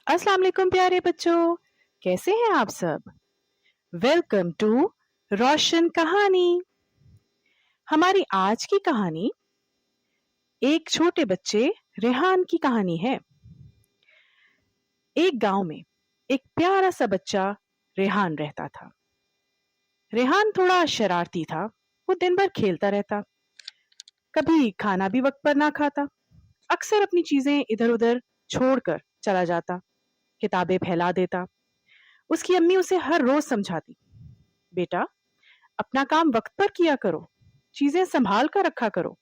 अस्सलाम वालेकुम प्यारे बच्चों, कैसे हैं आप सब? वेलकम टू रोशन कहानी। हमारी आज की कहानी एक छोटे बच्चे रेहान की कहानी है। एक गांव में एक प्यारा सा बच्चा रेहान रहता था। रेहान थोड़ा शरारती था। वो दिन भर खेलता रहता, कभी खाना भी वक्त पर ना खाता, अक्सर अपनी चीजें इधर उधर छोड़कर चला जाता, किताबें फैला देता। उसकी अम्मी उसे हर रोज समझाती, बेटा अपना काम वक्त पर किया करो, चीजें संभाल कर रखा करो।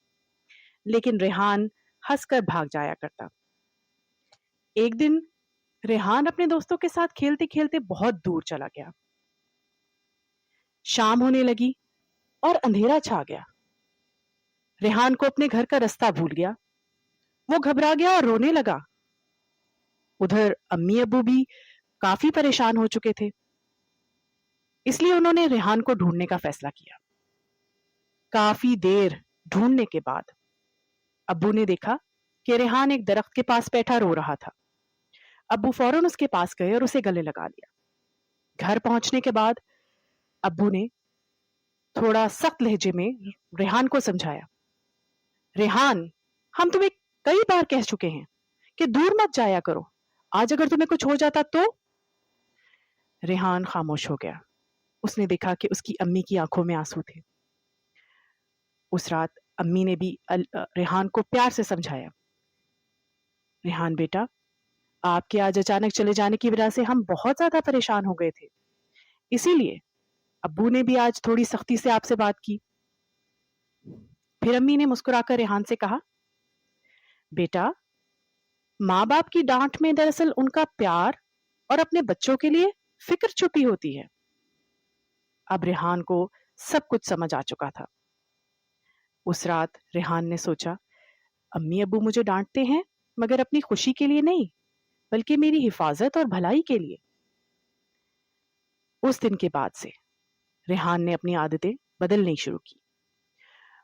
लेकिन रेहान हंसकर भाग जाया करता। एक दिन रेहान अपने दोस्तों के साथ खेलते खेलते बहुत दूर चला गया। शाम होने लगी और अंधेरा छा गया। रेहान को अपने घर का रास्ता भूल गया। वो घबरा गया और रोने लगा। उधर अम्मी अब्बू भी काफी परेशान हो चुके थे, इसलिए उन्होंने रेहान को ढूंढने का फैसला किया। काफी देर ढूंढने के बाद अब्बू ने देखा कि रेहान एक दरख्त के पास बैठा रो रहा था। अब्बू फौरन उसके पास गए और उसे गले लगा लिया। घर पहुंचने के बाद अब्बू ने थोड़ा सख्त लहजे में रेहान को समझाया, रेहान, हम तुम्हें कई बार कह चुके हैं कि दूर मत जाया करो। आज अगर तुम्हें कुछ हो जाता तो? रेहान खामोश हो गया। उसने देखा कि उसकी अम्मी की आंखों में आंसू थे। उस रात अम्मी ने भी रेहान को प्यार से समझाया, रेहान बेटा, आपके आज अचानक चले जाने की वजह से हम बहुत ज्यादा परेशान हो गए थे, इसीलिए अब्बू ने भी आज थोड़ी सख्ती से आपसे बात की। फिर अम्मी ने मुस्कुराकर रेहान से कहा, बेटा, माँ बाप की डांट में दरअसल उनका प्यार और अपने बच्चों के लिए फिक्र छुपी होती है। अब रेहान को सब कुछ समझ आ चुका था। उस रात रेहान ने सोचा, अम्मी अब्बू मुझे डांटते हैं मगर अपनी खुशी के लिए नहीं, बल्कि मेरी हिफाजत और भलाई के लिए। उस दिन के बाद से रेहान ने अपनी आदतें बदलनी शुरू की।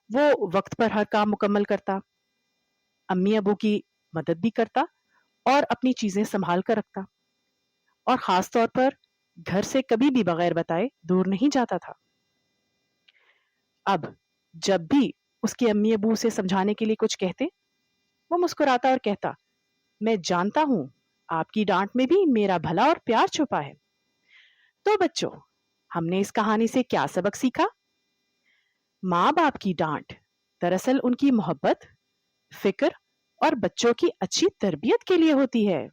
वो वक्त पर हर काम मुकम्मल करता, अम्मी अबू की मदद भी करता और अपनी चीजें संभाल कर रखता, और खास तौर पर घर से कभी भी बगैर बताए दूर नहीं जाता था। अब जब भी उसके अम्मी अबू उसे समझाने के लिए कुछ कहते, वो मुस्कुराता और कहता, मैं जानता हूं आपकी डांट में भी मेरा भला और प्यार छुपा है। तो बच्चों, हमने इस कहानी से क्या सबक सीखा? माँ बाप की डांट दरअसल उनकी मोहब्बत, फिक्र और बच्चों की अच्छी तरबियत के लिए होती है।